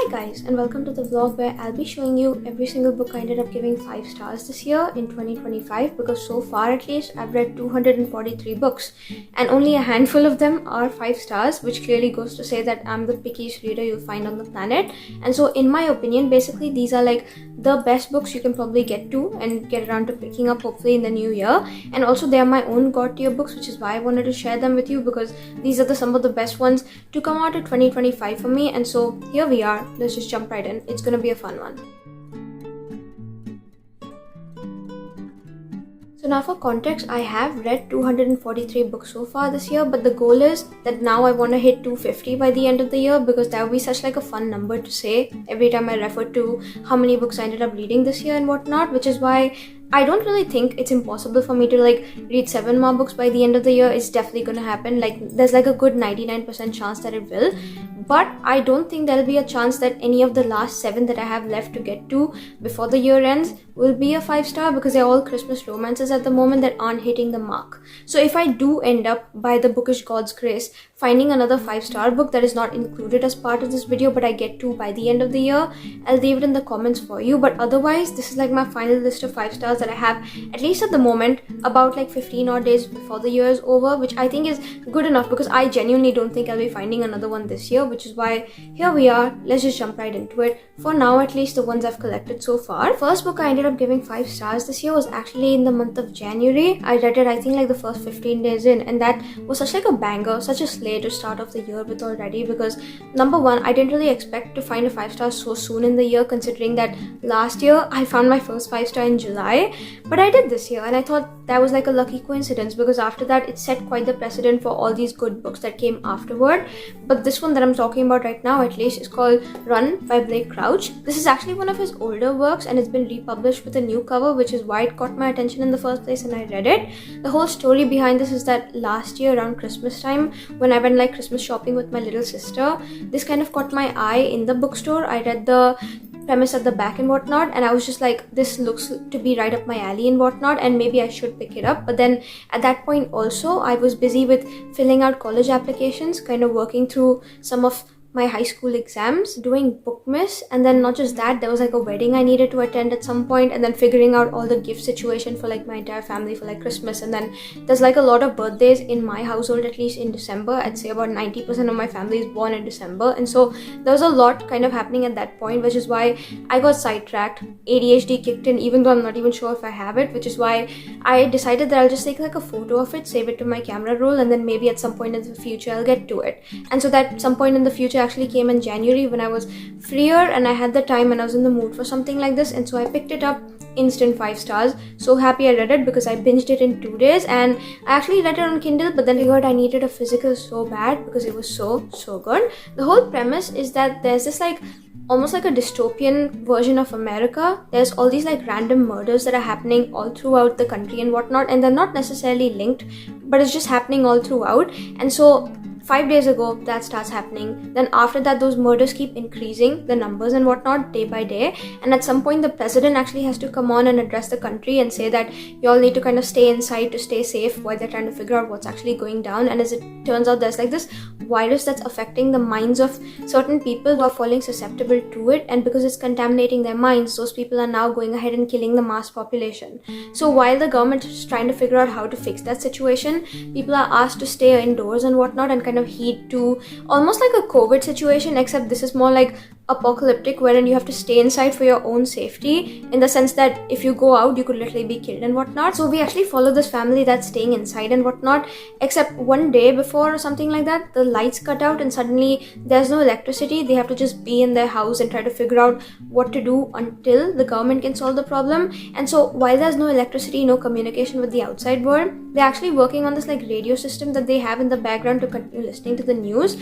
Hi guys, and welcome to the vlog where I'll be showing you every single book I ended up giving 5 stars this year in 2025, because so far at least I've read 243 books and only a handful of them are 5 stars, which clearly goes to say that I'm the pickiest reader you'll find on the planet. And so in my opinion, basically these are like the best books you can probably get to and get around to picking up hopefully in the new year. And also they are my own god tier books, which is why I wanted to share them with you, because these are some of the best ones to come out of 2025 for me. And so here we are. Let's just jump right in. It's gonna be a fun one. So now for context, I have read 243 books so far this year, but the goal is that now I want to hit 250 by the end of the year, because that would be such like a fun number to say every time I refer to how many books I ended up reading this year and whatnot, which is why I don't really think it's impossible for me to like read 7 more books by the end of the year. It's definitely gonna happen. Like there's like a good 99% chance that it will, but I don't think there'll be a chance that any of the last 7 that I have left to get to before the year ends will be a 5-star, because they're all Christmas romances at the moment that aren't hitting the mark. So if I do end up, by the bookish God's grace, finding another 5-star book that is not included as part of this video but I get to by the end of the year, I'll leave it in the comments for you. But otherwise, this is like my final list of 5 stars that I have, at least at the moment, about like 15 odd days before the year is over, which I think is good enough, because I genuinely don't think I'll be finding another one this year, which is why here we are. Let's just jump right into it. For now, at least the ones I've collected so far. First book I ended up giving 5 stars this year was actually in the month of January. I read it I think like the first 15 days in, and that was such like a banger, such a slay to start off the year with already, because number one, I didn't really expect to find a 5-star so soon in the year, considering that last year I found my first 5-star in July, but I did this year, and I thought that was like a lucky coincidence, because after that it set quite the precedent for all these good books that came afterward. But this one that I'm talking about right now at least is called Run by Blake Crouch. This is actually one of his older works and it's been republished with a new cover, which is why it caught my attention in the first place and I read it. The whole story behind this is that last year around Christmas time, when I went like Christmas shopping with my little sister, this kind of caught my eye in the bookstore. I read the premise at the back and whatnot, and I was just like, this looks to be right up my alley and whatnot, and maybe I should pick it up. But then at that point also, I was busy with filling out college applications, kind of working through some of my high school exams, doing bookmas, and then not just that, there was like a wedding I needed to attend at some point, and then figuring out all the gift situation for like my entire family for like Christmas. And then there's like a lot of birthdays in my household, at least in December. I'd say about 90% of my family is born in December, and so there was a lot kind of happening at that point, which is why I got sidetracked. ADHD kicked in, even though I'm not even sure if I have it, which is why I decided that I'll just take like a photo of it, save it to my camera roll, and then maybe at some point in the future I'll get to it. And so that some point in the future actually came in January, when I was freer and I had the time and I was in the mood for something like this, and so I picked it up. Instant 5 stars. So happy I read it, because I binged it in 2 days, and I actually read it on Kindle, but then I figured I needed a physical so bad because it was so good. The whole premise is that there's this like almost like a dystopian version of America. There's all these like random murders that are happening all throughout the country and whatnot, and they're not necessarily linked, but it's just happening all throughout. And so 5 days ago that starts happening, then after that those murders keep increasing, the numbers and whatnot, day by day, and at some point the president actually has to come on and address the country and say that you all need to kind of stay inside to stay safe while they're trying to figure out what's actually going down. And as it turns out, there's like this virus that's affecting the minds of certain people who are falling susceptible to it, and because it's contaminating their minds, those people are now going ahead and killing the mass population. So while the government is trying to figure out how to fix that situation, people are asked to stay indoors and whatnot, and kind of heed to almost like a COVID situation, except this is more like apocalyptic, wherein you have to stay inside for your own safety, in the sense that if you go out you could literally be killed and whatnot. So we actually follow this family that's staying inside and whatnot, except one day before or something like that, the lights cut out and suddenly there's no electricity. They have to just be in their house and try to figure out what to do until the government can solve the problem. And so while there's no electricity, no communication with the outside world, they're actually working on this like radio system that they have in the background to continue listening to the news.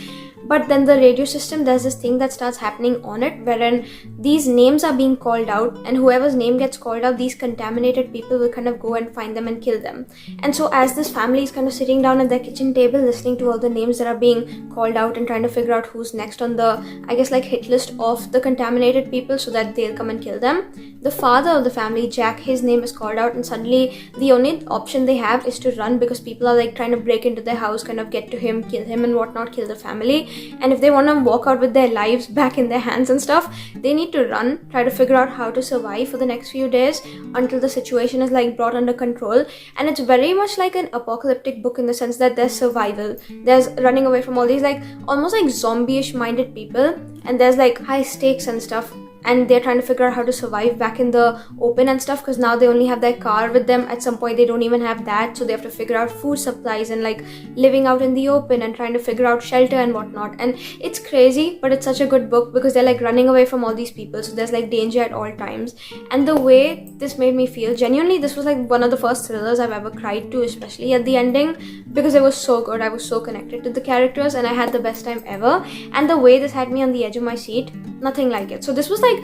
But then the radio system, there's this thing that starts happening on it, wherein these names are being called out, and whoever's name gets called out, these contaminated people will kind of go and find them and kill them. And so as this family is kind of sitting down at their kitchen table listening to all the names that are being called out and trying to figure out who's next on the, I guess, like hit list of the contaminated people so that they'll come and kill them, the father of the family, Jack, his name is called out, and suddenly the only option they have is to run, because people are like trying to break into their house, kind of get to him, kill him and whatnot, kill the family. And if they want to walk out with their lives back in their hands and stuff. They need to run, try to figure out how to survive for the next few days until the situation is like brought under control. And it's very much like an apocalyptic book in the sense that there's survival, there's running away from all these like almost like zombie-ish minded people, and there's like high stakes and stuff, and they're trying to figure out how to survive back in the open and stuff, because now they only have their car with them. At some point they don't even have that, so they have to figure out food supplies and like living out in the open and trying to figure out shelter and whatnot. And it's crazy, but it's such a good book because they're like running away from all these people, so there's like danger at all times. And the way this made me feel, genuinely this was like one of the first thrillers I've ever cried to, especially at the ending, because it was so good. I was so connected to the characters and I had the best time ever. And the way this had me on the edge of my seat, nothing like it. So this was like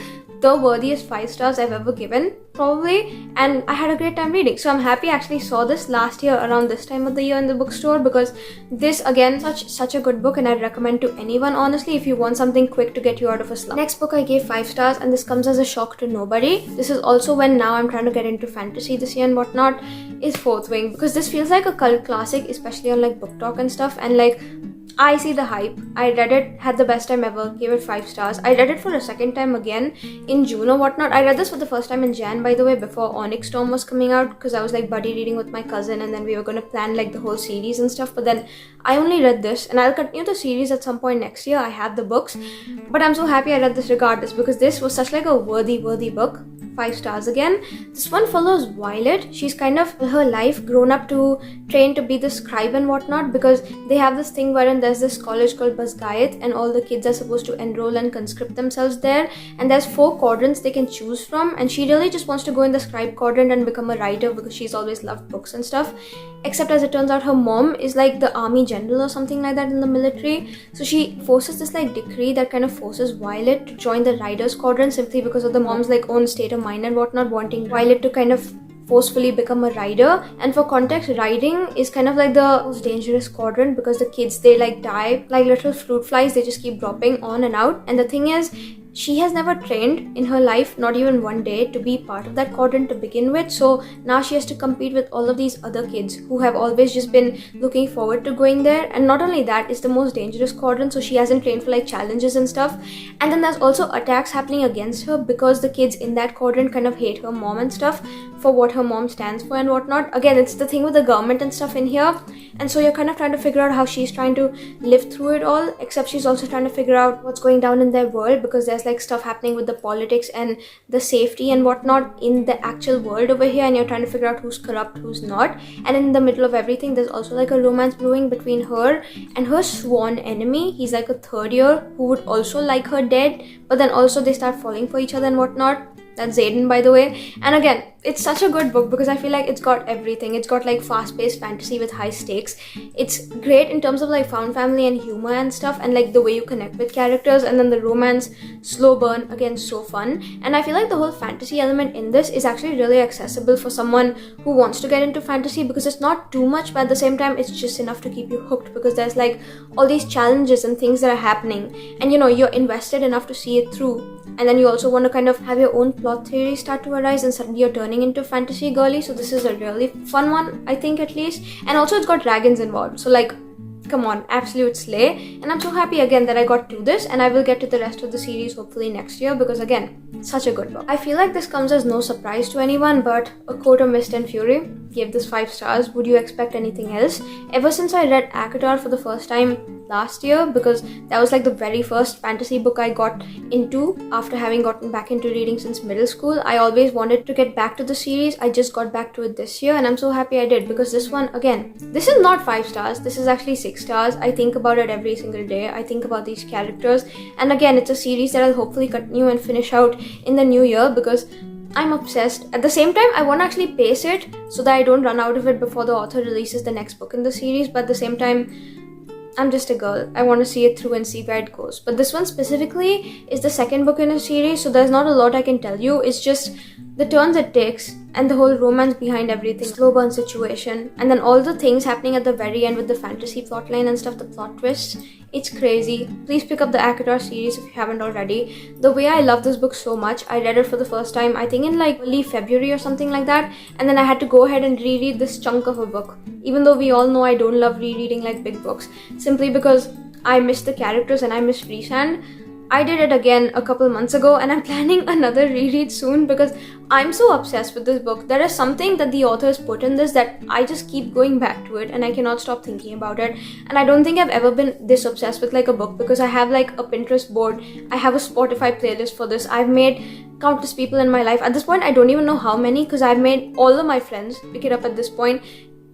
the worthiest 5 stars I've ever given, probably, and I had a great time reading. So I'm happy I actually saw this last year around this time of the year in the bookstore, because this again, such a good book, and I'd recommend to anyone, honestly, if you want something quick to get you out of a slump. Next book I gave 5 stars, and this comes as a shock to nobody. This is also when now I'm trying to get into fantasy this year and whatnot, is Fourth Wing, because this feels like a cult classic, especially on like Book Talk and stuff, and like I see the hype. I read it, had the best time ever, gave it 5 stars. I read it for a second time again in June or whatnot. I read this for the first time in Jan, by the way, before Onyx Storm was coming out, because I was like buddy reading with my cousin, and then we were going to plan like the whole series and stuff. But then I only read this, and I'll continue the series at some point next year. I have the books, but I'm so happy I read this regardless, because this was such like a worthy book. 5 stars again. This one follows Violet. She's kind of her life grown up to train to be the scribe and whatnot, because they have this thing wherein there's this college called Basgayat, and all the kids are supposed to enroll and conscript themselves there, and there's 4 quadrants they can choose from, and she really just wants to go in the scribe quadrant and become a writer, because she's always loved books and stuff. Except as it turns out, her mom is like the army general or something like that in the military, so she forces this like decree that kind of forces Violet to join the writers quadrant, simply because of the mom's like own state of mind and whatnot, wanting Violet to kind of forcefully become a rider. And for context, riding is kind of like the most dangerous quadrant, because the kids, they like die like little fruit flies, they just keep dropping on and out. And the thing is, she has never trained in her life, not even one day, to be part of that quadrant to begin with. So now she has to compete with all of these other kids who have always just been looking forward to going there. And not only that, it's the most dangerous quadrant, so she hasn't trained for like challenges and stuff. And then there's also attacks happening against her, because the kids in that quadrant kind of hate her mom and stuff for what her mom stands for and whatnot. Again, it's the thing with the government and stuff in here. And so you're kind of trying to figure out how she's trying to live through it all, except she's also trying to figure out what's going down in their world, because there's like stuff happening with the politics and the safety and whatnot in the actual world over here, and you're trying to figure out who's corrupt, who's not. And in the middle of everything, there's also like a romance brewing between her and her sworn enemy. He's like a 3rd year who would also like her dead, but then also they start falling for each other and whatnot. That's Zayden, by the way. And again, it's such a good book, because I feel like it's got everything. It's got like fast-paced fantasy with high stakes. It's great in terms of like found family and humor and stuff, and like the way you connect with characters. And then the romance, slow burn, again, so fun. And I feel like the whole fantasy element in this is actually really accessible for someone who wants to get into fantasy, because it's not too much, but at the same time it's just enough to keep you hooked, because there's like all these challenges and things that are happening, and you know, you're invested enough to see it through. And then you also want to kind of have your own plot theory start to arise, and suddenly you're turning into fantasy girly. So this is a really fun one, I think, at least. And also it's got dragons involved, so like, come on, absolute slay. And I'm so happy again that I got to this, and I will get to the rest of the series hopefully next year, because again, such a good book. I feel like this comes as no surprise to anyone, but A Court of Mist and Fury gave this 5 stars. Would you expect anything else? Ever since I read ACOTAR for the first time last year, because that was like the very first fantasy book I got into after having gotten back into reading since middle school, I always wanted to get back to the series. I just got back to it this year, and I'm so happy I did, because this one, again, this is not 5 stars, this is actually 6 stars. I think about it every single day. I think about these characters, and again, it's a series that I'll hopefully continue and finish out in the new year, because I'm obsessed. At the same time, I want to actually pace it so that I don't run out of it before the author releases the next book in the series, but at the same time, I'm just a girl. I want to see it through and see where it goes. But this one specifically is the second book in a series, so there's not a lot I can tell you. It's just the turns it takes and the whole romance behind everything, slow burn situation, and then all the things happening at the very end with the fantasy plotline and stuff, the plot twists. It's crazy. Please pick up the ACOTAR series if you haven't already. The way I love this book so much, I read it for the first time, I think in like early February or something like that, and then I had to go ahead and reread this chunk of a book, even though we all know I don't love rereading like big books, simply because I miss the characters and I miss Freesand. I did it again a couple months ago, and I'm planning another reread soon because I'm so obsessed with this book. There is something that the author has put in this that I just keep going back to it and I cannot stop thinking about it. And I don't think I've ever been this obsessed with like a book because I have like a Pinterest board, I have a Spotify playlist for this, I've made countless people in my life. At this point, I don't even know how many because I've made all of my friends pick it up at this point.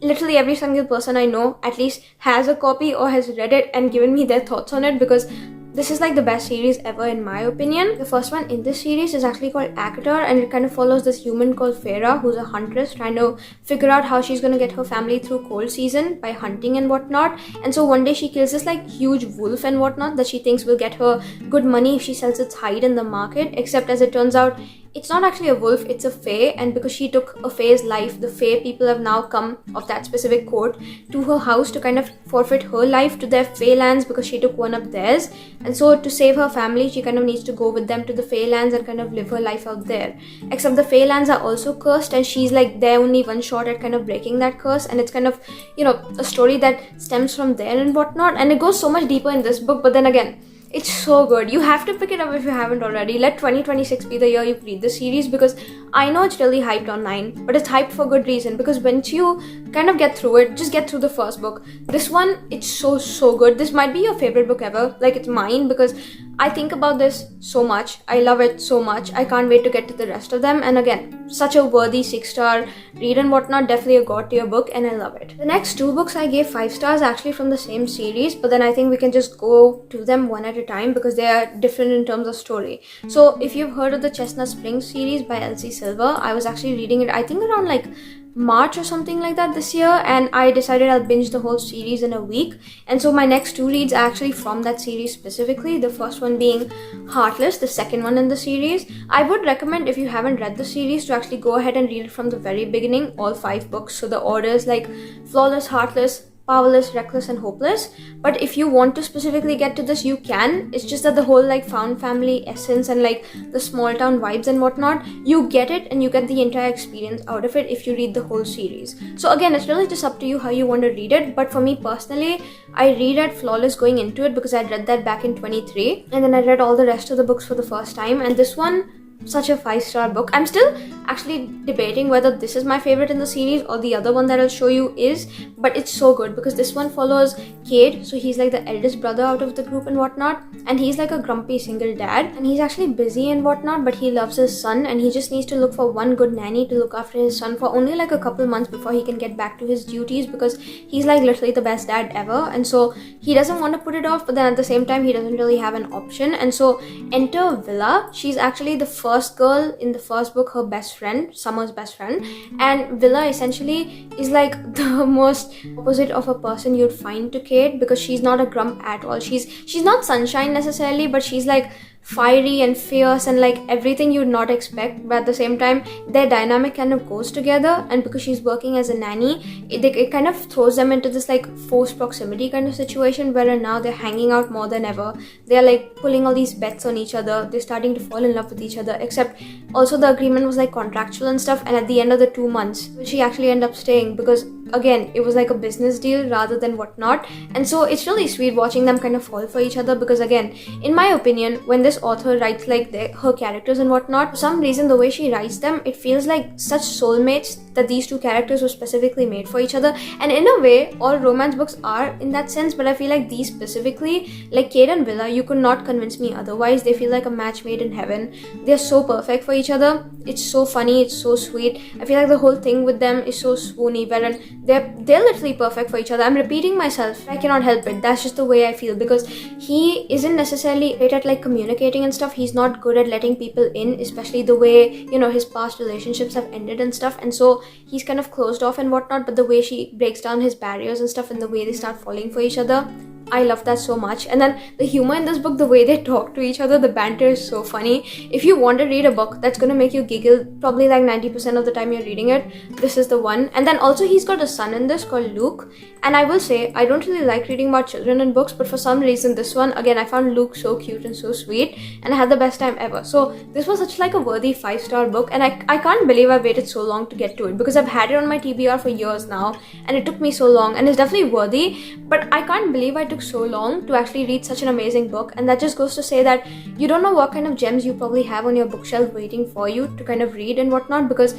Literally every single person I know at least has a copy or has read it and given me their thoughts on it because this is like the best series ever in my opinion. The first one in this series is actually called Akatar, and it kind of follows this human called Farah who's a huntress trying to figure out how she's going to get her family through cold season by hunting and whatnot. And so one day she kills this like huge wolf and whatnot that she thinks will get her good money if she sells its hide in the market, except as it turns out it's not actually a wolf, it's a fae, and because she took a fae's life, the fae people have now come of that specific court to her house to kind of forfeit her life to their fae lands because she took one of theirs. And so to save her family, she kind of needs to go with them to the fae lands and kind of live her life out there. Except the fae lands are also cursed, and she's like their only one shot at kind of breaking that curse. And it's kind of, you know, a story that stems from there and whatnot. And it goes so much deeper in this book, but then again, it's so good. You have to pick it up if you haven't already. Let 2026 be the year you read the series because I know it's really hyped online, but it's hyped for good reason because once you kind of get through it, just get through the first book. This one, it's so good. This might be your favorite book ever. Like, it's mine because I think about this so much. I love it so much. I can't wait to get to the rest of them. And again, such a worthy 6-star read and whatnot. Definitely a god-tier book and I love it. The next 2 books I gave 5 stars actually from the same series, but then I think we can just go to them one at a time because they are different in terms of story. So if you've heard of the Chestnut Springs series by Elsie Silver, I was actually reading it I think around like March or something like that this year, and I decided I'll binge the whole series in a week. And so my next 2 reads are actually from that series specifically, the first one being Heartless, the second one in the series. I would recommend, if you haven't read the series, to actually go ahead and read it from the very beginning, all 5 books. So the order is like Flawless, Heartless, Powerless, Reckless, and Hopeless. But if you want to specifically get to this, you can. It's just that the whole like found family essence and like the small town vibes and whatnot, you get it and you get the entire experience out of it if you read the whole series. So again, it's really just up to you how you want to read it. But for me personally, I reread Flawless going into it because I'd read that back in 23, and then I read all the rest of the books for the first time, and this one, such a 5-star book. I'm still actually debating whether this is my favorite in the series or the other one that I'll show you is, but it's so good because this one follows Cade, so he's like the eldest brother out of the group and whatnot, and he's like a grumpy single dad, and he's actually busy and whatnot, but he loves his son and he just needs to look for one good nanny to look after his son for only like a couple months before he can get back to his duties because he's like literally the best dad ever. And so he doesn't want to put it off, but then at the same time he doesn't really have an option. And so enter Villa. She's actually the first girl in the first book, her best friend, Summer's best friend, and Villa essentially is like the most opposite of a person you'd find to Kate because she's not a grump at all. She's not sunshine necessarily, but she's like fiery and fierce and like everything you'd not expect, but at the same time their dynamic kind of goes together, and because she's working as a nanny, it kind of throws them into this like forced proximity kind of situation where now they're hanging out more than ever. They're like pulling all these bets on each other, they're starting to fall in love with each other, except also the agreement was like contractual and stuff, and at the end of the 2 months she actually ended up staying because again it was like a business deal rather than whatnot. And so it's really sweet watching them kind of fall for each other because again, in my opinion, when this author writes like her characters and whatnot, for some reason the way she writes them, it feels like such soulmates that these 2 characters were specifically made for each other. And in a way, all romance books are in that sense, but I feel like these specifically, like Kate and Villa, you could not convince me otherwise. They feel like a match made in heaven. They're so perfect for each other. It's so funny, it's so sweet. I feel like the whole thing with them is so swoony, wherein they're literally perfect for each other. I'm repeating myself, I cannot help it. That's just the way I feel because he isn't necessarily great at like communicating and stuff. He's not good at letting people in, especially the way, you know, his past relationships have ended and stuff, and so he's kind of closed off and whatnot. But the way she breaks down his barriers and stuff and the way they start falling for each other, I love that so much. And then the humor in this book, the way they talk to each other, the banter is so funny. If you want to read a book that's going to make you giggle probably like 90% of the time you're reading it, this is the one. And then also he's got a son in this called Luke, and I will say I don't really like reading about children in books, but for some reason this one, again, I found Luke so cute and so sweet, and I had the best time ever. So this was such like a worthy 5-star book, and I can't believe I waited so long to get to it because I've had it on my TBR for years now and it took me so long, and it's definitely worthy, but I can't believe I took took so long to actually read such an amazing book, and that just goes to say that you don't know what kind of gems you probably have on your bookshelf waiting for you to kind of read and whatnot, because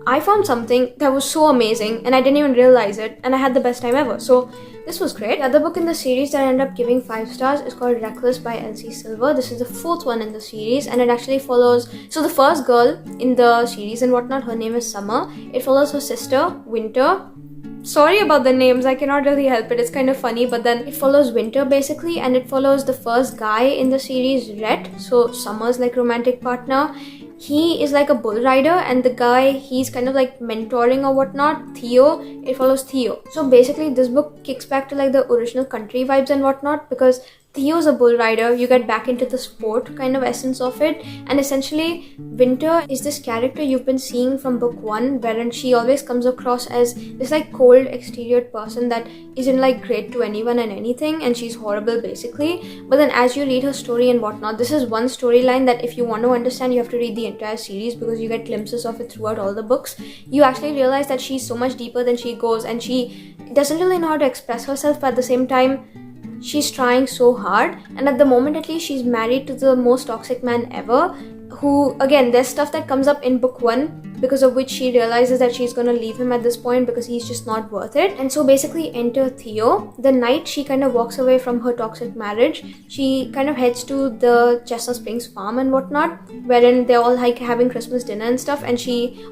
I found something that was so amazing and I didn't even realize it, and I had the best time ever. So this was great. The other book in the series that I ended up giving 5 stars is called Reckless by Elsie Silver. This is the 4th one in the series, and it actually follows, so the first girl in the series and whatnot, her name is Summer. It follows her sister, Winter. Sorry about the names, I cannot really help it, it's kind of funny, but then it follows Winter basically, and it follows the first guy in the series, Rhett, so Summer's like romantic partner. He is like a bull rider, and the guy he's kind of like mentoring or whatnot, Theo, it follows Theo. So basically this book kicks back to like the original country vibes and whatnot, because Theo's a bull rider, you get back into the sport kind of essence of it, and essentially Winter is this character you've been seeing from book 1, wherein she always comes across as this like cold exterior person that isn't like great to anyone and anything, and she's horrible basically. But then as you read her story and whatnot, this is one storyline that if you want to understand, you have to read the entire series, because you get glimpses of it throughout all the books. You actually realize that she's so much deeper than she goes, and she doesn't really know how to express herself, but at the same time she's trying so hard, and at the moment at least she's married to the most toxic man ever, who, again, there's stuff that comes up in book 1 because of which she realizes that she's gonna leave him at this point because he's just not worth it. And so basically enter Theo. The night she kind of walks away from her toxic marriage, she kind of heads to the Chestnut Springs farm and whatnot, wherein they're all like having Christmas dinner and stuff, and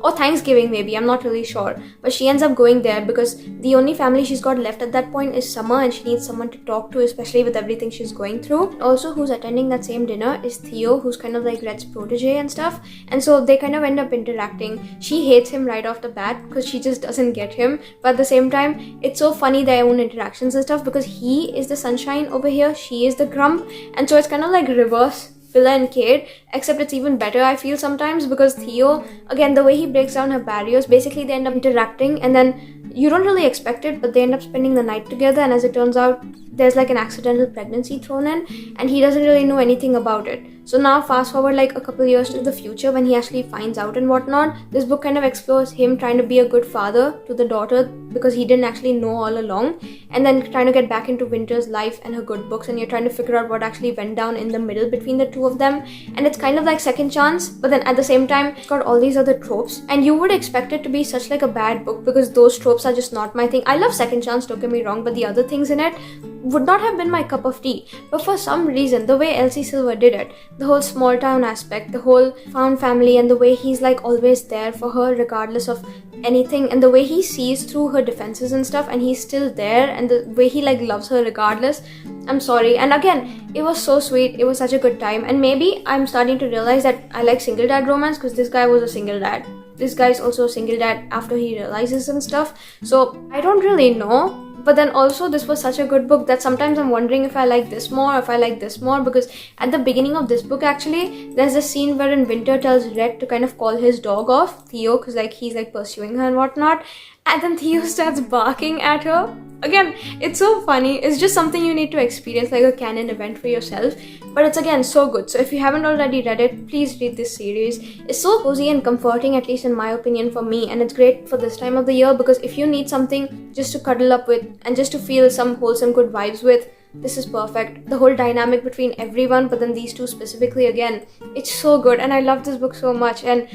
or Thanksgiving maybe, I'm not really sure, but she ends up going there because the only family she's got left at that point is Summer, and she needs someone to talk to, especially with everything she's going through. Also, who's attending that same dinner is Theo, who's kind of like Red's protege and stuff, and so they kind of end up interacting. She hates him right off the bat because she just doesn't get him, but at the same time it's so funny their own interactions and stuff, because he is the sunshine over here, she is the grump, and so it's kind of like reverse Villa and Kate, except it's even better I feel sometimes, because Theo, again, the way he breaks down her barriers, basically they end up interacting, and then you don't really expect it, but they end up spending the night together, and as it turns out there's like an accidental pregnancy thrown in, and he doesn't really know anything about it. So now fast forward like a couple years to the future when he actually finds out and whatnot. This book kind of explores him trying to be a good father to the daughter because he didn't actually know all along, and then trying to get back into Winter's life and her good books, and you're trying to figure out what actually went down in the middle between the two of them. And it's kind of like Second Chance, but then at the same time it's got all these other tropes, and you would expect it to be such like a bad book because those tropes are just not my thing. I love Second Chance, don't get me wrong, but the other things in it would not have been my cup of tea. But for some reason, the way Elsie Silver did it, the whole small town aspect, the whole found family, and the way he's like always there for her regardless of anything, and the way he sees through her defenses and stuff, and he's still there, and the way he like loves her regardless, I'm sorry. And again, it was so sweet, it was such a good time. And maybe I'm starting to realize that I like single dad romance because this guy was a single dad. This guy's also a single dad after he realizes and stuff, so I don't really know. But then also this was such a good book that sometimes I'm wondering if I like this more or if I like this more, because at the beginning of this book actually there's a scene wherein Winter tells Red to kind of call his dog off, Theo, because like he's like pursuing her and whatnot, and then Theo starts barking at her. Again, it's so funny. It's just something you need to experience, like a canon event for yourself. But it's again so good. So if you haven't already read it, please read this series. It's so cozy and comforting, at least in my opinion, for me. And it's great for this time of the year, because if you need something just to cuddle up with and just to feel some wholesome good vibes with, this is perfect. The whole dynamic between everyone, but then these two specifically, again, it's so good. And I love this book so much. And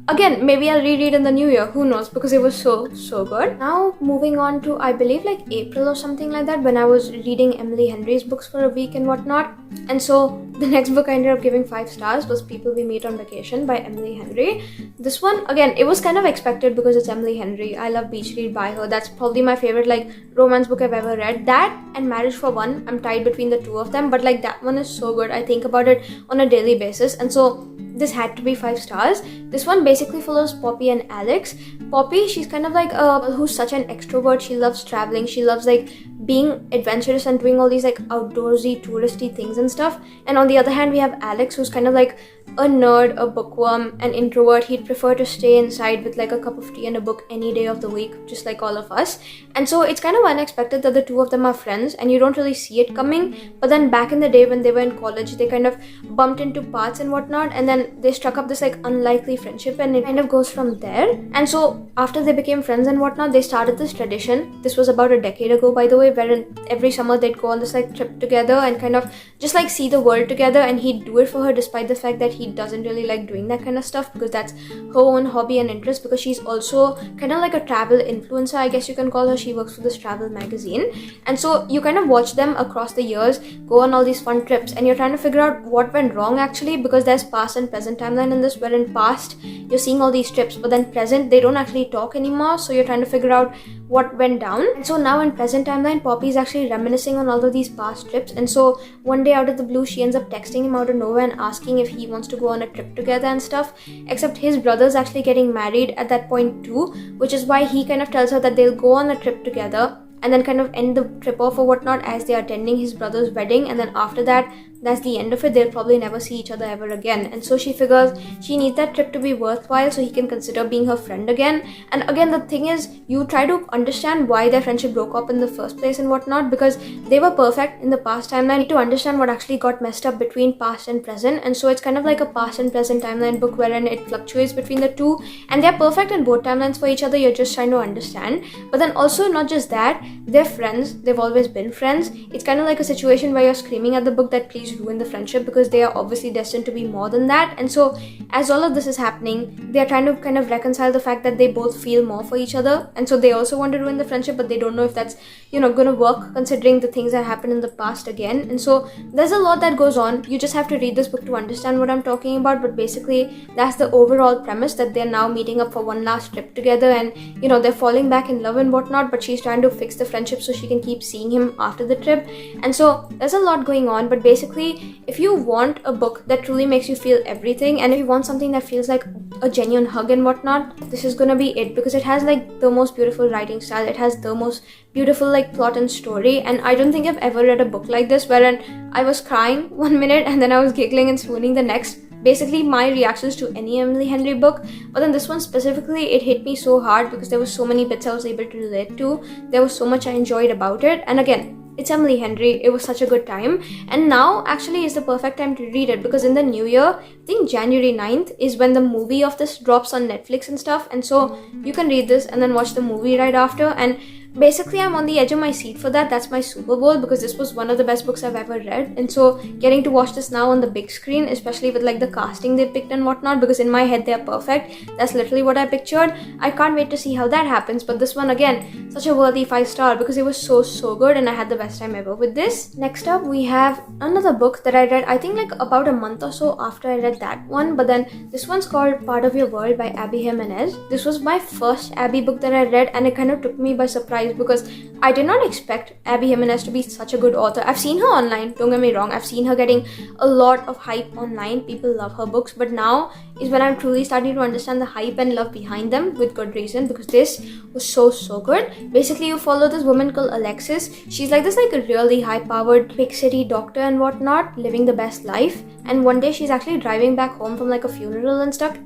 again, maybe I'll reread in the new year, who knows, because it was so good. Now moving on to, I believe like April or something like that, when I was reading Emily Henry's books for a week and whatnot. And so the next book I ended up giving 5 stars was People We Meet on Vacation by Emily Henry. This one, again, it was kind of expected because it's Emily Henry. I love Beach Read by her. That's probably my favorite like romance book I've ever read. That and Marriage for One, I'm tied between the two of them, but like that one is so good. I think about it on a daily basis, and so this had to be 5 stars. This one basically follows Poppy and Alex. Poppy, she's kind of like who's such an extrovert. She loves traveling. She loves like being adventurous and doing all these like outdoorsy, touristy things and stuff. And on the other hand, we have Alex, who's kind of like a nerd, a bookworm, an introvert. He'd prefer to stay inside with like a cup of tea and a book any day of the week, just like all of us. And so it's kind of unexpected that the two of them are friends, and you don't really see it coming. But then back in the day when they were in college, they kind of bumped into paths and whatnot, and then they struck up this like unlikely friendship, and it kind of goes from there. And so after they became friends and whatnot, they started this tradition. This was about a decade ago, by the way, way wherein every summer they'd go on this like trip together and kind of just like see the world together, and he'd do it for her despite the fact that he doesn't really like doing that kind of stuff because that's her own hobby and interest, because she's also kind of like a travel influencer, I guess you can call her. She works for this travel magazine, and so you kind of watch them across the years go on all these fun trips, and you're trying to figure out what went wrong actually, because there's past and present timeline in this, where in past you're seeing all these trips, but then present they don't actually talk anymore, so you're trying to figure out what went down. And so now in present timeline, Poppy is actually reminiscing on all of these past trips, and so one day out of the blue she ends up texting him out of nowhere and asking if he wants to go on a trip together and stuff, except his brother's actually getting married at that point too, which is why he kind of tells her that they'll go on a trip together and then kind of end the trip off or whatnot as they are attending his brother's wedding, and then after that, that's the end of it. They'll probably never see each other ever again. And so she figures she needs that trip to be worthwhile so he can consider being her friend again. And again, the thing is, you try to understand why their friendship broke up in the first place and whatnot, because they were perfect in the past timeline. You need to understand what actually got messed up between past and present, and so it's kind of like a past and present timeline book wherein it fluctuates between the two, and they're perfect in both timelines for each other. You're just trying to understand. But then also, not just that, they're friends. They've always been friends. It's kind of like a situation where you're screaming at the book that please ruin the friendship, because they are obviously destined to be more than that. And so as all of this is happening, they are trying to kind of reconcile the fact that they both feel more for each other, and so they also want to ruin the friendship, but they don't know if that's, you know, gonna work considering the things that happened in the past again. And so there's a lot that goes on. You just have to read this book to understand what I'm talking about, but basically that's the overall premise, that they're now meeting up for one last trip together, and you know, they're falling back in love and whatnot, but she's trying to fix the friendship so she can keep seeing him after the trip. And so there's a lot going on, but basically if you want a book that truly makes you feel everything, and if you want something that feels like a genuine hug and whatnot, this is gonna be it, because it has like the most beautiful writing style, it has the most beautiful like plot and story, and I don't think I've ever read a book like this wherein I was crying one minute and then I was giggling and swooning the next. Basically my reactions to any Emily Henry book, but then this one specifically, it hit me so hard because there were so many bits I was able to relate to. There was so much I enjoyed about it, and again, it's Emily Henry. It was such a good time, and now actually is the perfect time to read it, because in the new year, I think January 9th is when the movie of this drops on Netflix and stuff, and so you can read this and then watch the movie right after. And basically I'm on the edge of my seat for that. That's my Super Bowl, because this was one of the best books I've ever read, and so getting to watch this now on the big screen, especially with like the casting they picked and whatnot, because in my head they're perfect, that's literally what I pictured. I can't wait to see how that happens. But this one, again, such a worthy 5-star, because it was so good and I had the best time ever with this. Next up we have another book that I read, I think like about a month or so after I read that one, but then this one's called Part of Your World by Abby Jimenez. This was my first Abby book that I read, and it kind of took me by surprise, because I did not expect Abby Jimenez to be such a good author. I've seen her online, don't get me wrong, I've seen her getting a lot of hype online, people love her books, but now is when I'm truly starting to understand the hype and love behind them, with good reason, because this was so good. Basically you follow this woman called Alexis. She's like this like a really high powered big city doctor and whatnot, living the best life, and one day she's actually driving back home from like a funeral and stuff,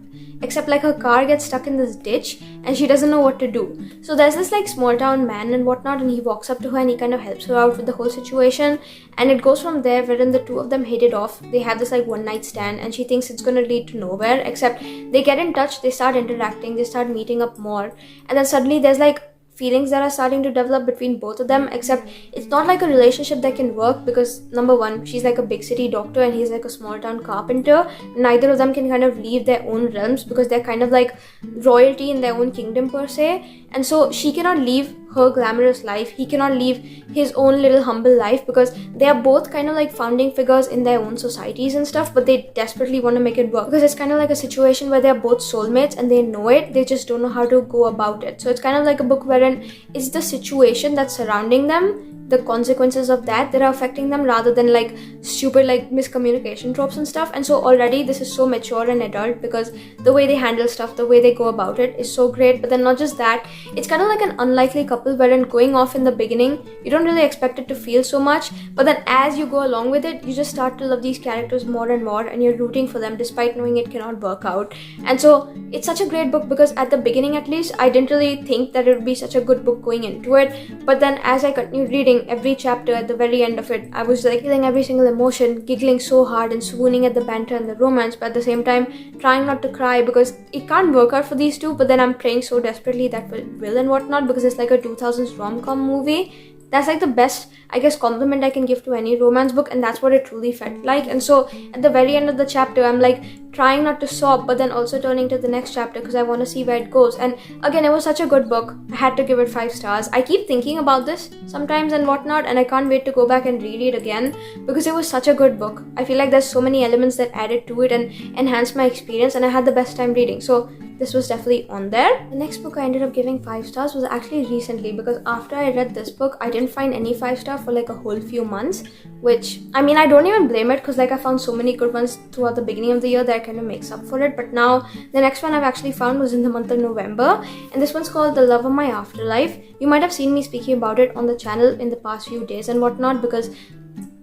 except like her car gets stuck in this ditch and she doesn't know what to do. So there's this like small town man and whatnot, and he walks up to her and he kind of helps her out with the whole situation, and it goes from there wherein the two of them hit it off. They have this like one night stand, and she thinks it's gonna lead to nowhere, except they get in touch, they start interacting, they start meeting up more, and then suddenly there's like feelings that are starting to develop between both of them, except it's not like a relationship that can work, because number one, she's like a big city doctor and he's like a small town carpenter. Neither of them can kind of leave their own realms, because they're kind of like royalty in their own kingdom per se, and so she cannot leave her glamorous life, he cannot leave his own little humble life, because they are both kind of like founding figures in their own societies and stuff, but they desperately want to make it work, because it's kind of like a situation where they're both soulmates and they know it, they just don't know how to go about it. So it's kind of like a book wherein it's the situation that's surrounding them, the consequences of that are affecting them, rather than like stupid like miscommunication tropes and stuff. And so already this is so mature and adult, because the way they handle stuff, the way they go about it is so great. But then not just that, it's kind of like an unlikely couple wherein going off in the beginning, you don't really expect it to feel so much, but then as you go along with it, you just start to love these characters more and more, and you're rooting for them despite knowing it cannot work out. And so it's such a great book, because at the beginning at least, I didn't really think that it would be such a good book going into it, but then as I continued reading, every chapter, at the very end of it, I was like feeling every single emotion, giggling so hard and swooning at the banter and the romance, but at the same time trying not to cry, because it can't work out for these two, but then I'm praying so desperately that it will and whatnot, because it's like a 2000s rom-com movie. that's like the best, I guess, compliment I can give to any romance book, and that's what it truly felt like. And so at the very end of the chapter, I'm like trying not to sob, but then also turning to the next chapter because I want to see where it goes. And again, it was such a good book. I had to give it 5 stars. I keep thinking about this sometimes and whatnot, and I can't wait to go back and read it again because it was such a good book. I feel like there's so many elements that added to it and enhanced my experience, and I had the best time reading. So this was definitely on there. The next book I ended up giving 5 stars was actually recently, because after I read this book, I didn't find any 5 star for like a whole few months, which, I mean, I don't even blame it because like I found so many good ones throughout the beginning of the year that kind of makes up for it. But now the next one I've actually found was in the month of November, and this one's called The Love of My Afterlife. You might have seen me speaking about it on the channel in the past few days and whatnot, because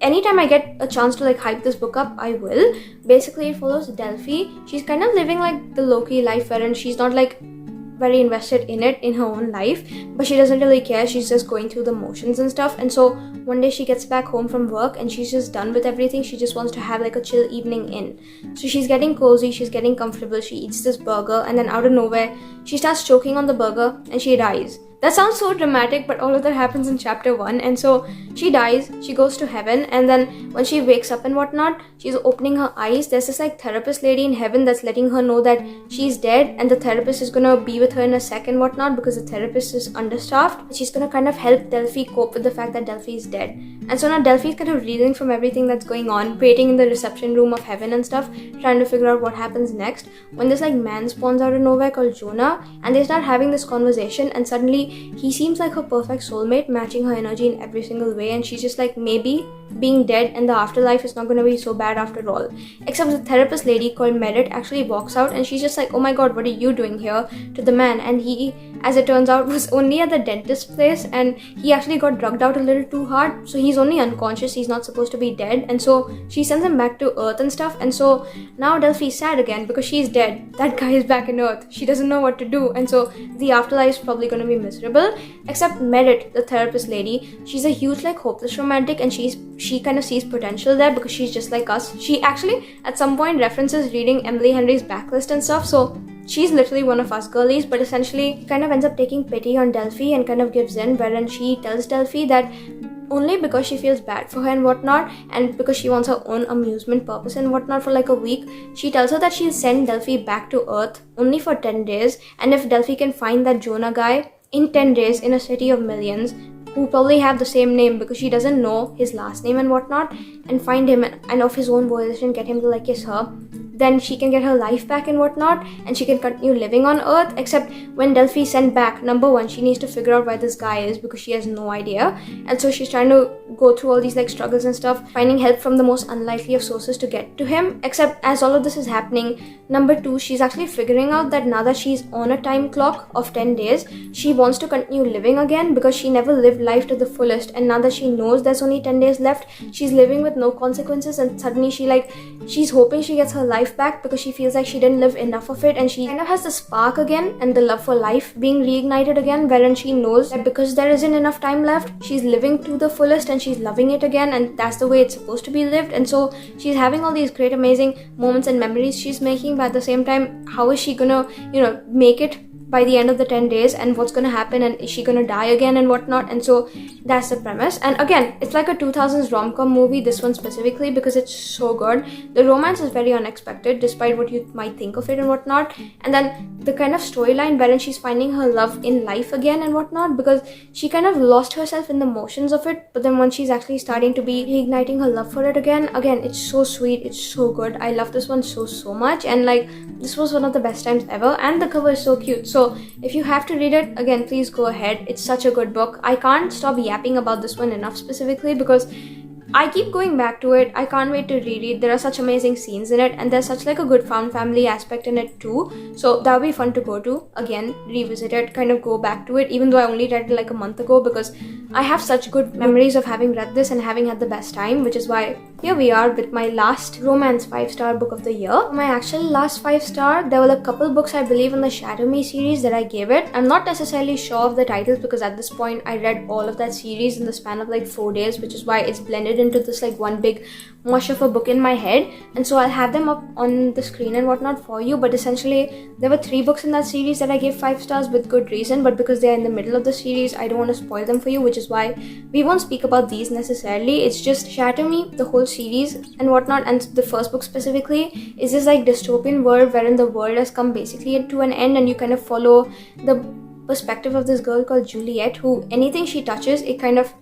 anytime I get a chance to like hype this book up, I will. Basically, it follows Delphi. She's kind of living like the low-key life wherein she's not like very invested in it in her own life, but she doesn't really care. She's just going through the motions and stuff. And so one day she gets back home from work and she's just done with everything. She just wants to have like a chill evening in. So she's getting cozy, she's getting comfortable, she eats this burger, and then out of nowhere she starts choking on the burger and she dies. That sounds so dramatic, but all of that happens in chapter 1. And so she dies, she goes to heaven, and then when she wakes up and whatnot, she's opening her eyes. There's this like therapist lady in heaven that's letting her know that she's dead, and the therapist is gonna be with her in a sec and whatnot because the therapist is understaffed. She's gonna kind of help Delphi cope with the fact that Delphi is dead. And so now Delphi's kind of reeling from everything that's going on, waiting in the reception room of heaven and stuff, trying to figure out what happens next, when this like man spawns out of nowhere called Jonah, and they start having this conversation, and suddenly he seems like her perfect soulmate, matching her energy in every single way, and she's just like, maybe being dead and the afterlife is not going to be so bad after all. Except the therapist lady called Merit actually walks out, and she's just like, oh my god, what are you doing here, to the man. And he, as it turns out, was only at the dentist's place, and he actually got drugged out a little too hard, so he's only unconscious, he's not supposed to be dead. And so she sends him back to Earth and stuff. And so now Delphi's sad again because she's dead, that guy is back in Earth, she doesn't know what to do, and so the afterlife is probably going to be miserable. Except Merit, the therapist lady, she's a huge like hopeless romantic, and she kind of sees potential there because she's just like us. She actually at some point references reading Emily Henry's backlist and stuff, so she's literally one of us girlies, but essentially kind of ends up taking pity on Delphi and kind of gives in, wherein she tells Delphi that only because she feels bad for her and whatnot, and because she wants her own amusement purpose and whatnot for like a week, she tells her that she'll send Delphi back to Earth only for 10 days, and if Delphi can find that Jonah guy in 10 days in a city of millions who probably have the same name because she doesn't know his last name and whatnot, and find him and of his own volition get him to like kiss her, then she can get her life back and whatnot, and she can continue living on Earth. Except when Delphi sent back, number one, she needs to figure out where this guy is because she has no idea, and so she's trying to go through all these like struggles and stuff, finding help from the most unlikely of sources to get to him. Except as all of this is happening, number two, she's actually figuring out that now that she's on a time clock of 10 days, she wants to continue living again because she never lived life to the fullest, and now that she knows there's only 10 days left, she's living with no consequences, and suddenly she's hoping she gets her life back because she feels like she didn't live enough of it, and she kind of has the spark again and the love for life being reignited again, wherein she knows that because there isn't enough time left, she's living to the fullest and she's loving it again, and that's the way it's supposed to be lived. And so she's having all these great amazing moments and memories she's making, but at the same time, how is she gonna make it by the end of the 10 days, and what's gonna happen, and is she gonna die again and whatnot. And so that's the premise. And again, it's like a 2000s rom-com movie, this one specifically, because it's so good. The romance is very unexpected despite what you might think of it and whatnot, and then the kind of storyline wherein she's finding her love in life again and whatnot, because she kind of lost herself in the motions of it, but then when she's actually starting to be reigniting her love for it again, it's so sweet, it's so good. I love this one so much, and like this was one of the best times ever, and the cover is so cute. So if you have to read it, again, please go ahead. It's such a good book. I can't stop yapping about this one enough specifically because I keep going back to it. I can't wait to reread. There are such amazing scenes in it, and there's such like a good found family aspect in it too. So that would be fun to go to again, revisit it, kind of go back to it, even though I only read it like a month ago, because I have such good memories of having read this and having had the best time, which is why here we are with my last romance 5-star book of the year. My actual last 5-star, there were a couple books I believe in the Shadow Me series that I gave it. I'm not necessarily sure of the titles because at this point I read all of that series in the span of like 4 days, which is why it's blended into this like one big mush of a book in my head, and so I'll have them up on the screen and whatnot for you. But essentially there were 3 books in that series that I gave 5 stars with good reason, but because they're in the middle of the series, I don't want to spoil them for you, which is why we won't speak about these necessarily. It's just Shatter-Me, the whole series and whatnot, and the first book specifically, is this like dystopian world wherein the world has come basically to an end, and you kind of follow the perspective of this girl called Juliet, who anything she touches, it kind of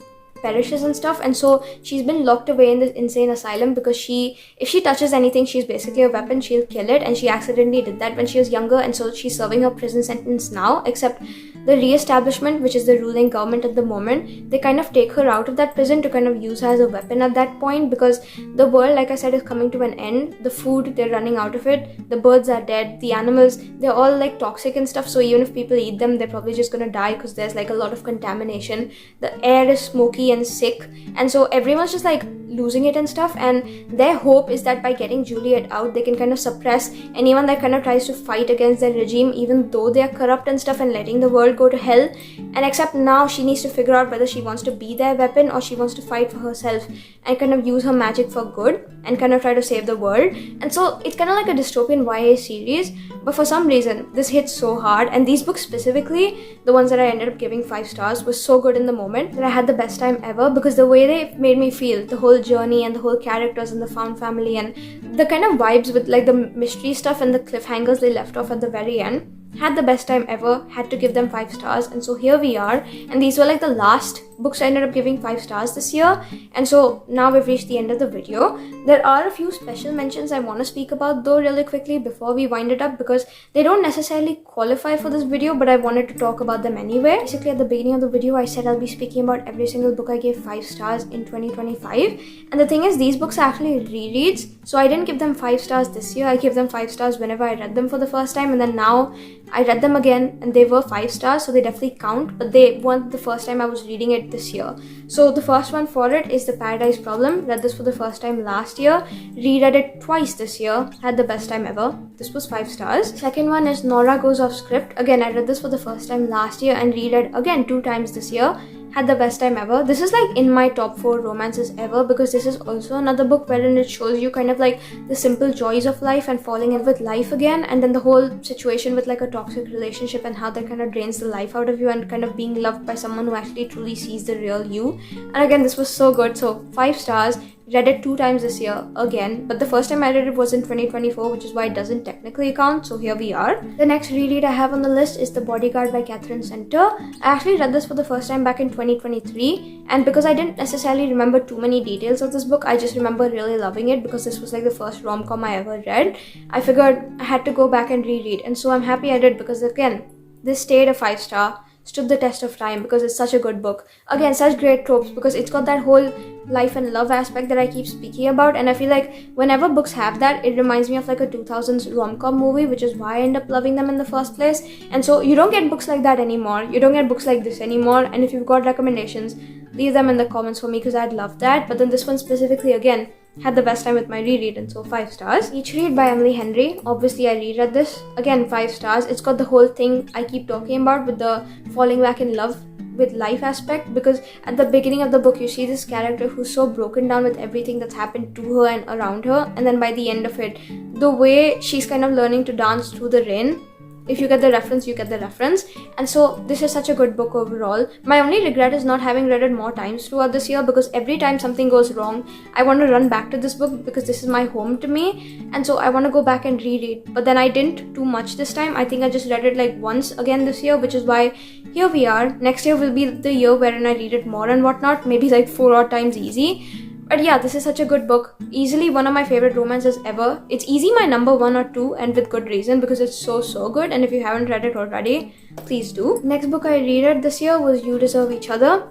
perishes and stuff. And so she's been locked away in this insane asylum because if she touches anything, she's basically a weapon, she'll kill it, and she accidentally did that when she was younger, and so she's serving her prison sentence now. Except the re-establishment, which is the ruling government at the moment, they kind of take her out of that prison to kind of use her as a weapon at that point, because the world, like I said, is coming to an end. The food, they're running out of it, the birds are dead, the animals, they're all like toxic and stuff, so even if people eat them, they're probably just gonna die because there's like a lot of contamination. The air is smoky and sick, and so everyone's just like losing it and stuff, and their hope is that by getting Juliet out, they can kind of suppress anyone that kind of tries to fight against their regime, even though they are corrupt and stuff, and letting the world go to hell. And except now she needs to figure out whether she wants to be their weapon or she wants to fight for herself and kind of use her magic for good and kind of try to save the world. And so it's kind of like a dystopian YA series, but for some reason this hits so hard, and these books specifically, the ones that I ended up giving 5 stars, was so good in the moment that I had the best time ever, because the way they made me feel, the whole journey and the whole characters and the found family and the kind of vibes with like the mystery stuff and the cliffhangers they left off at the very end, had the best time ever, had to give them 5 stars. And so here we are, and these were like the last books I ended up giving 5 stars this year. And so now we've reached the end of the video. There are a few special mentions I want to speak about though really quickly before we wind it up, because they don't necessarily qualify for this video, but I wanted to talk about them anyway. Basically at the beginning of the video I said I'll be speaking about every single book I gave 5 stars in 2025, and the thing is, these books are actually rereads, so I didn't give them 5 stars this year. I gave them 5 stars whenever I read them for the first time, and then now I read them again and they were 5 stars, so they definitely count, but they weren't the first time I was reading it this year. So the first one for it is The Paradise Problem. Read this for the first time last year, reread it twice this year, had the best time ever. This was 5 stars. Second one is Nora Goes Off Script. Again, I read this for the first time last year and reread again 2 times this year. Had the best time ever. This is like in my top 4 romances ever, because this is also another book wherein it shows you kind of like the simple joys of life and falling in with life again, and then the whole situation with like a toxic relationship and how that kind of drains the life out of you, and kind of being loved by someone who actually truly sees the real you. And again, this was so good, so 5 stars. Read it 2 times this year again, but the first time I read it was in 2024, which is why it doesn't technically count, so here we are. The next reread I have on the list is The Bodyguard by Katherine. I actually read this for the first time back in 2023, and because I didn't necessarily remember too many details of this book, I just remember really loving it because this was like the first rom-com I ever read. I figured I had to go back and reread, and so I'm happy I did, because again, this stayed a 5 star. Stood the test of time because it's such a good book. Again, such great tropes because it's got that whole life and love aspect that I keep speaking about, and I feel like whenever books have that, it reminds me of like a 2000s rom-com movie, which is why I end up loving them in the first place. And so you don't get books like that anymore. You don't get books like this anymore, and if you've got recommendations, leave them in the comments for me because I'd love that. But then this one specifically, again, had the best time with my reread, and so 5 stars. Each Read by Emily Henry. Obviously I reread this. Again, 5 stars. It's got the whole thing I keep talking about with the falling back in love with life aspect, because at the beginning of the book you see this character who's so broken down with everything that's happened to her and around her, and then by the end of it, the way she's kind of learning to dance through the rain. If you get the reference, you get the reference. And so this is such a good book overall. My only regret is not having read it more times throughout this year, because every time something goes wrong, I want to run back to this book because this is my home to me. And so I want to go back and reread. But then I didn't too much this time. I think I just read it like once again this year, which is why here we are. Next year will be the year wherein I read it more and whatnot. Maybe like 4 odd times easy. But yeah, this is such a good book. Easily one of my favorite romances ever. It's easy my number 1 or 2, and with good reason, because it's so good. And if you haven't read it already, please do. Next book I reread this year was You Deserve Each Other.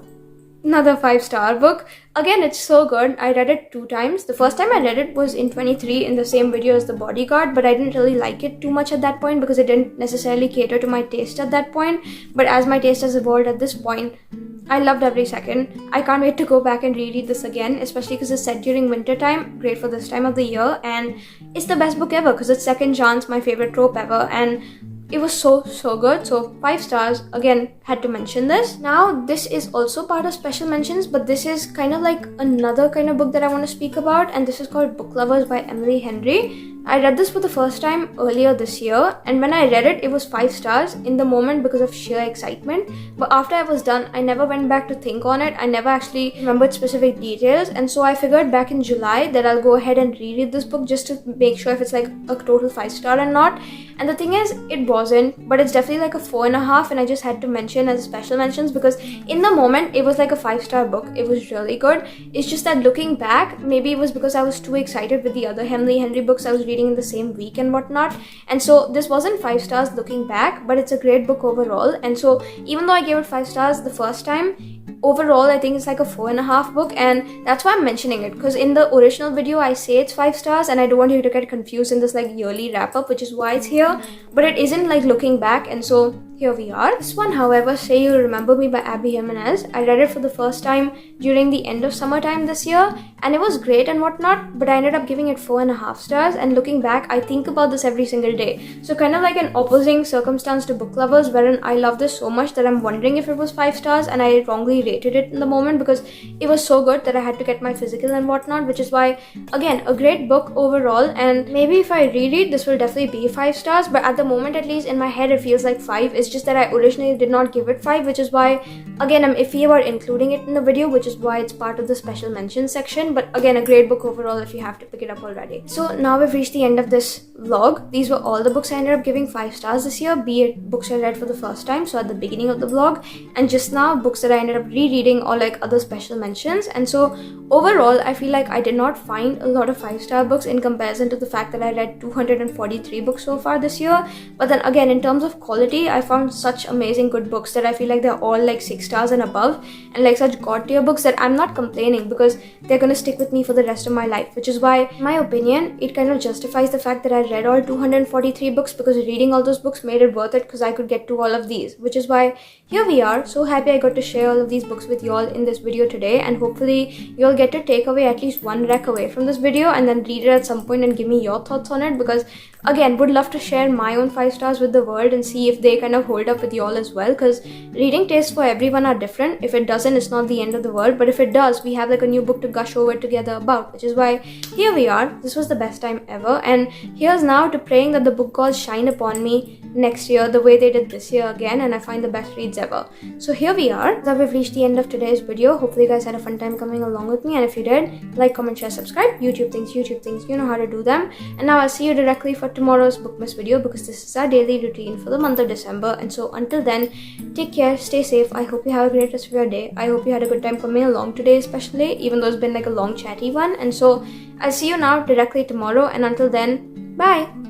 Another 5-star book. Again, it's so good. I read it 2 times. The first time I read it was in 23 in the same video as The Bodyguard, but I didn't really like it too much at that point because it didn't necessarily cater to my taste at that point. But as my taste has evolved at this point, I loved every second. I can't wait to go back and reread this again, especially because it's set during winter time, great for this time of the year, and it's the best book ever because it's second chance, my favorite trope ever, and it was so good. So 5 stars. Again, had to mention this. Now this is also part of special mentions, but this is kind of like another kind of book that I want to speak about, and this is called Book Lovers by Emily Henry. I read this for the first time earlier this year, and when I read it, it was 5 stars in the moment because of sheer excitement. But after I was done, I never went back to think on it. I never actually remembered specific details, and so I figured back in July that I'll go ahead and reread this book just to make sure if it's like a total 5 star or not. And the thing is, it wasn't, but it's definitely like a 4.5, and I just had to mention as special mentions because in the moment, it was like a 5-star book. It was really good. It's just that looking back, maybe it was because I was too excited with the other Henry books I was reading in the same week and whatnot, and so this wasn't 5 stars looking back, but it's a great book overall. And so even though I gave it 5 stars the first time, overall I think it's like a 4.5 book, and that's why I'm mentioning it, because in the original video I say it's 5 stars and I don't want you to get confused in this like yearly wrap-up, which is why it's here, but it isn't like looking back, and so here we are. This one, however, Say You Remember Me by Abby Jimenez. I read it for the first time during the end of summertime this year, and it was great and whatnot, but I ended up giving it 4.5 stars, and looking back, I think about this every single day. So kind of like an opposing circumstance to book lovers, wherein I love this so much that I'm wondering if it was 5 stars, and I wrongly rated it in the moment because it was so good that I had to get my physical and whatnot, which is why, again, a great book overall, and maybe if I reread, this will definitely be 5 stars, but at the moment, at least in my head, it feels like 5. It's just that I originally did not give it 5, which is why, again, I'm iffy about including it in the video, which is why it's part of the special mention section. But again, a great book overall if you have to pick it up already. So now we've reached the end of this vlog. These were all the books I ended up giving 5 stars this year, be it books I read for the first time, so at the beginning of the vlog, and just now books that I ended up rereading or like other special mentions. And so overall, I feel like I did not find a lot of 5-star books in comparison to the fact that I read 243 books so far this year. But then again, in terms of quality, I found such amazing good books that I feel like they're all like 6 stars and above, and like such god tier books that I'm not complaining because they're gonna stick with me for the rest of my life, which is why, in my opinion, it kind of justifies the fact that I read all 243 books, because reading all those books made it worth it because I could get to all of these, which is why here we are. So happy I got to share all of these books with y'all in this video today, and hopefully you'll get to take away at least one rec away from this video and then read it at some point and give me your thoughts on it, because again, would love to share my own 5 stars with the world and see if they kind of hold up with y'all as well, because reading tastes for everyone are different. If it doesn't, it's not the end of the world, but if it does, we have like a new book to gush over together about, which is why here we are. This was the best time ever, and here's now to praying that the book gods shine upon me next year the way they did this year again, and I find the best reads ever. So here we are. Now we've reached the end of today's video. Hopefully you guys had a fun time coming along with me, and if you did, like, comment, share, subscribe. YouTube things, you know how to do them. And now I'll see you directly for tomorrow's Bookmas video, because this is our daily routine for the month of December. And so until then, take care, stay safe. I hope you have a great rest of your day. I hope you had a good time coming along today, especially, even though it's been like a long chatty one. And so I'll see you now directly tomorrow, and until then, bye.